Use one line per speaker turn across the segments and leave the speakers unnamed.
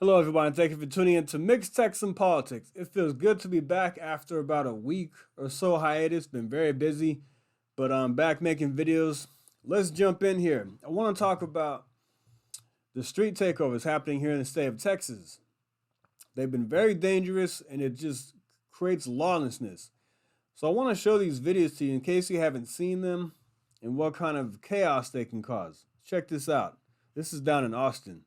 Hello, everybody, and thank you for tuning in to Mixed Texan Politics. It feels good to be back after about a week or so hiatus. Been very busy, but I'm back making videos. Let's jump in here. I want to talk about the street takeovers happening here in the state of Texas. They've been very dangerous, and it just creates lawlessness. So I want to show these videos to you in case you haven't seen them and what kind of chaos they can cause. Check this out. This is down in Austin.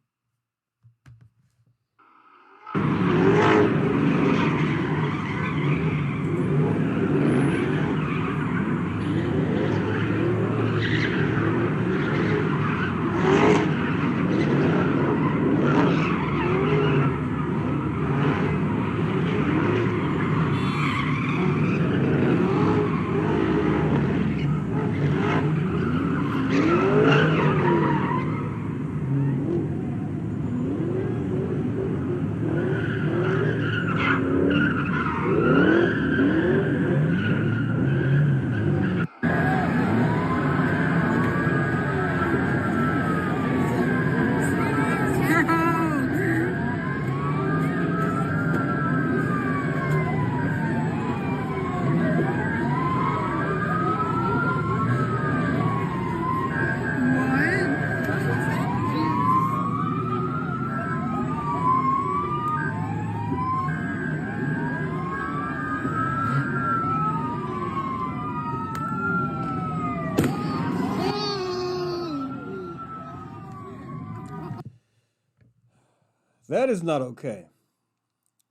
That is not okay.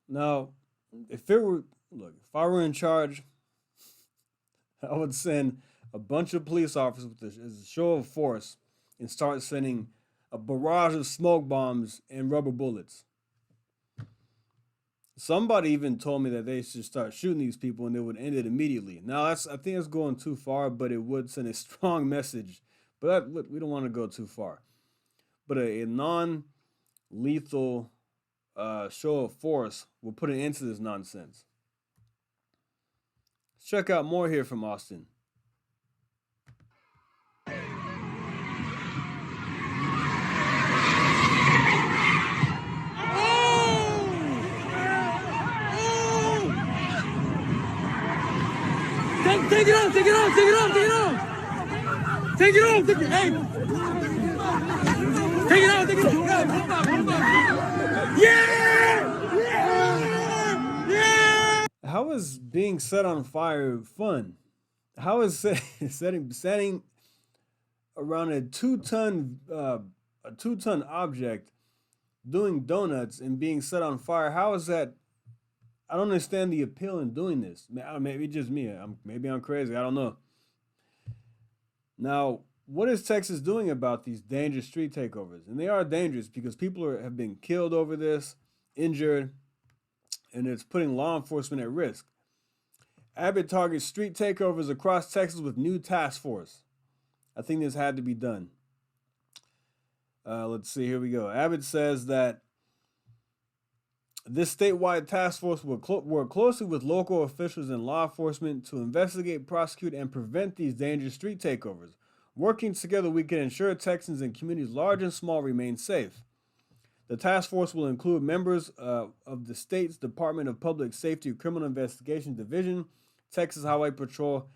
Now, if I were in charge, I would send a bunch of police officers with as a show of force and start sending a barrage of smoke bombs and rubber bullets. Somebody even told me that they should start shooting these people and they would end it immediately. Now, I think it's going too far, but it would send a strong message. But we don't want to go too far. But a non-lethal show of force will put an end to this nonsense. Let's check out more here from Austin.
Take it off, take it off, take it off, take it off. Take it off, take it, hey. Take it off, take it off. Yeah! Yeah! Yeah!
How is being set on fire fun? How is setting around a 2 ton object doing donuts and being set on fire? How is that? I don't understand the appeal in doing this. Maybe just me. Maybe I'm crazy. I don't know. Now, what is Texas doing about these dangerous street takeovers? And they are dangerous because have been killed over this, injured, and it's putting law enforcement at risk. Abbott targets street takeovers across Texas with new task force. I think this had to be done. Let's see. Here we go. Abbott says that this statewide task force will work closely with local officials and law enforcement to investigate, prosecute, and prevent these dangerous street takeovers. Working together, we can ensure Texans and communities large and small remain safe. The task force will include members of the state's Department of Public Safety Criminal Investigation Division, Texas Highway Patrol,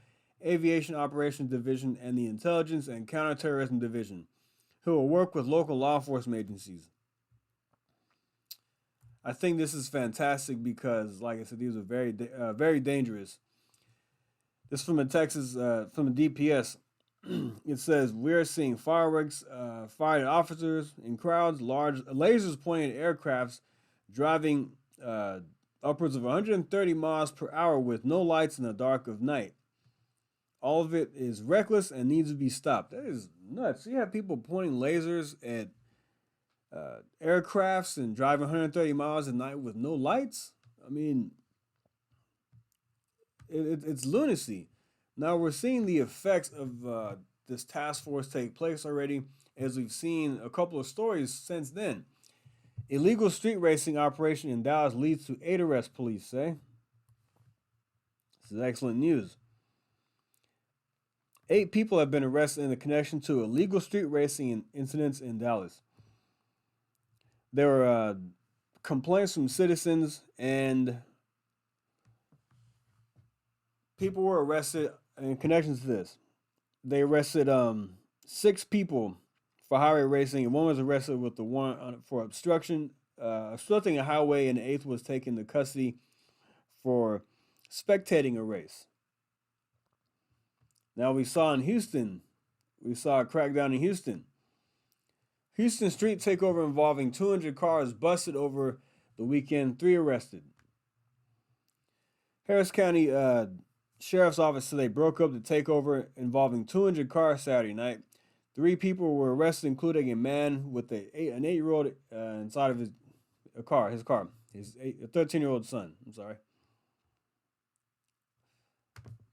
Aviation Operations Division, and the Intelligence and Counterterrorism Division, who will work with local law enforcement agencies. I think this is fantastic because, like I said, these are very dangerous. This is from from the DPS. It says we're seeing fireworks fired at officers in crowds, large lasers pointing at aircrafts, driving upwards of 130 miles per hour with no lights in the dark of night. All of it is reckless and needs to be stopped. That is nuts. You have people pointing lasers at aircrafts and driving 130 miles at night with no lights. I mean, it's lunacy. Now we're seeing the effects of this task force take place already, as we've seen a couple of stories since then. Illegal street racing operation in Dallas leads to 8 arrests, police say. This is excellent news. 8 people have been arrested in the connection to illegal street racing incidents in Dallas. There were complaints from citizens, and people were arrested in connection to this. They arrested 6 people for highway racing, and one was arrested with the warrant for obstructing a highway, and the 8th was taken into custody for spectating a race. Now we saw a crackdown in Houston. Houston street takeover involving 200 cars busted over the weekend, 3 arrested. Harris County Sheriff's Office said they broke up the takeover involving 200 cars Saturday night. 3 people were arrested, including a man with an 8-year-old inside of his car, a 13-year-old son. I'm sorry.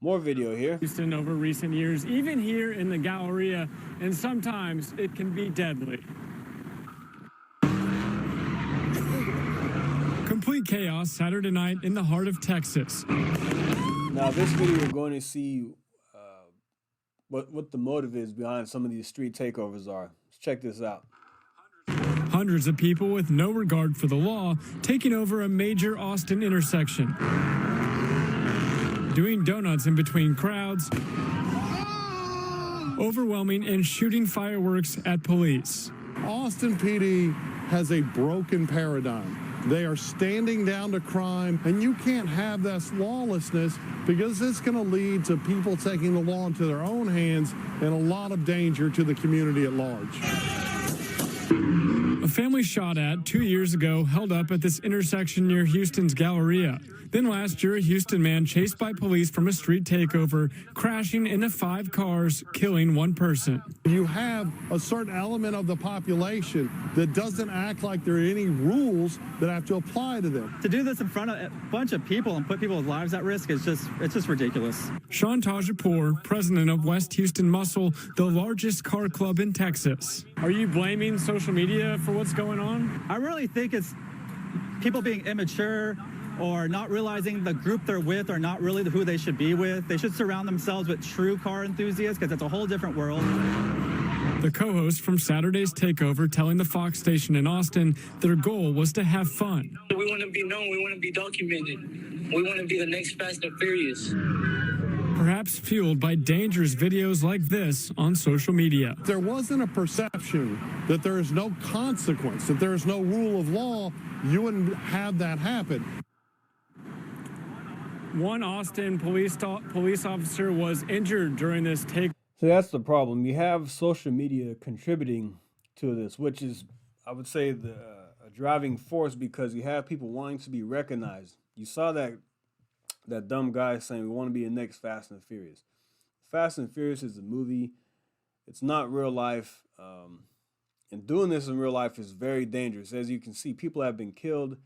More video here.
Houston over recent years, even here in the Galleria, and sometimes it can be deadly. Complete chaos Saturday night in the heart of Texas.
Now, this video, we're going to see what the motive is behind some of these street takeovers are. Let's check this out.
Hundreds of people with no regard for the law taking over a major Austin intersection, doing donuts in between crowds, overwhelming and shooting fireworks at police.
Austin PD has a broken paradigm. They are standing down to crime, and you can't have this lawlessness because it's going to lead to people taking the law into their own hands and a lot of danger to the community at large.
A family shot at 2 years ago held up at this intersection near Houston's Galleria. Then last year, a Houston man chased by police from a street takeover, crashing into 5 cars, killing 1 person.
You have a certain element of the population that doesn't act like there are any rules that have to apply to them.
To do this in front of a bunch of people and put people's lives at risk is just ridiculous.
Sean Tajapour, president of West Houston Muscle, the largest car club in Texas. Are you blaming social media for what's going on?
I really think it's people being immature or not realizing the group they're with are not really who they should be with. They should surround themselves with true car enthusiasts because it's a whole different world.
The co-host from Saturday's Takeover telling the Fox station in Austin their goal was to have fun.
We want to be known. We want to be documented. We want to be the next Fast and Furious.
Perhaps fueled by dangerous videos like this on social media.
If there wasn't a perception that there is no consequence, that there is no rule of law, you wouldn't have that happen.
One Austin police officer was injured during this take.
So that's the problem. You have social media contributing to this, which is, I would say, a driving force because you have people wanting to be recognized. You saw that dumb guy saying we want to be the next Fast and Furious. Fast and Furious is a movie. It's not real life. And doing this in real life is very dangerous. As you can see, people have been killed.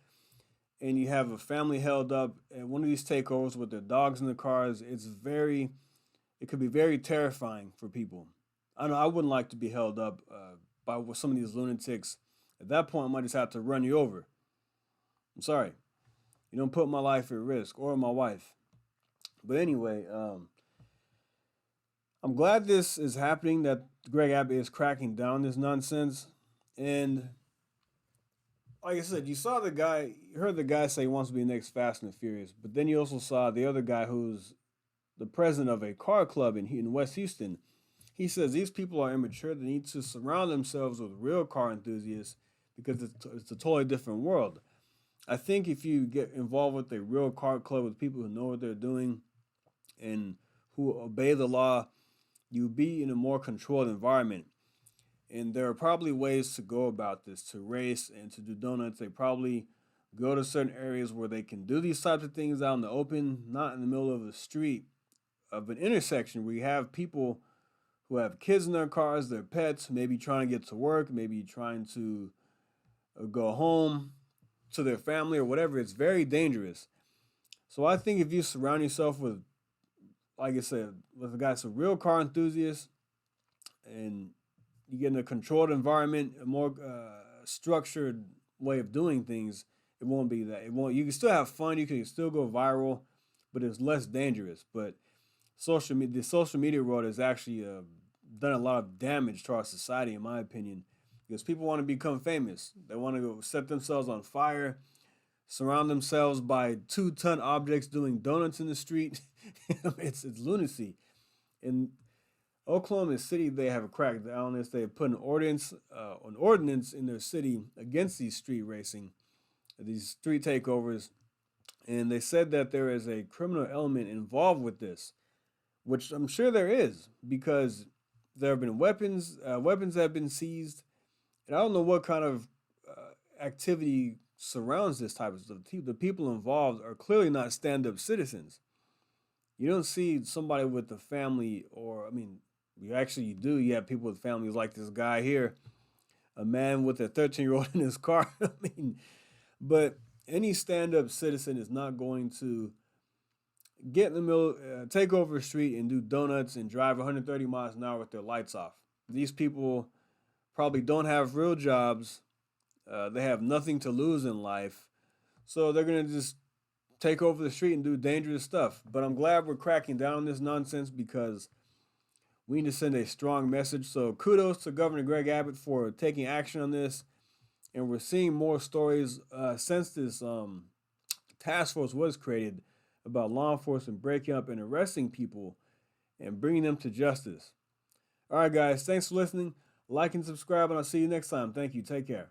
And you have a family held up at one of these takeovers with their dogs in the cars. It could be very terrifying for people. I know I wouldn't like to be held up by some of these lunatics. At that point, I might just have to run you over. I'm sorry. You don't put my life at risk or my wife. But anyway, I'm glad this is happening, that Greg Abbott is cracking down this nonsense. And like I said, you heard the guy say he wants to be the next Fast and Furious, but then you also saw the other guy who's the president of a car club in West Houston. He says these people are immature. They need to surround themselves with real car enthusiasts because it's a totally different world. I think if you get involved with a real car club with people who know what they're doing and who obey the law, you'll be in a more controlled environment. And there are probably ways to go about this, to race and to do donuts. They probably go to certain areas where they can do these types of things out in the open, not in the middle of the street of an intersection where you have people who have kids in their cars, their pets, maybe trying to get to work, maybe trying to go home to their family or whatever. It's very dangerous. So I think if you surround yourself with, like I said, with a guy, some real car enthusiasts, and you get in a controlled environment, a more structured way of doing things, it won't be that. You can still have fun, you can still go viral, but it's less dangerous. But the social media world has actually done a lot of damage to our society, in my opinion. because people want to become famous. They want to go set themselves on fire, surround themselves by 2-ton objects doing donuts in the street. It's lunacy. In Oklahoma City, they have a crackdown on this. They have put an ordinance in their city against these street racing, these street takeovers, and they said that there is a criminal element involved with this, which I'm sure there is, because there have been weapons have been seized, and I don't know what kind of activity surrounds this type of stuff. The people involved are clearly not stand-up citizens. You don't see somebody with a family, or, I mean, you do. You have people with families like this guy here, a man with a 13-year-old in his car. I mean, but any stand-up citizen is not going to get in the middle, take over a street and do donuts and drive 130 miles an hour with their lights off. These people probably don't have real jobs. They have nothing to lose in life. So they're going to just take over the street and do dangerous stuff. But I'm glad we're cracking down on this nonsense, because we need to send a strong message. So kudos to Governor Greg Abbott for taking action on this. And we're seeing more stories since this task force was created about law enforcement breaking up and arresting people and bringing them to justice. All right, guys, thanks for listening. Like and subscribe, and I'll see you next time. Thank you. Take care.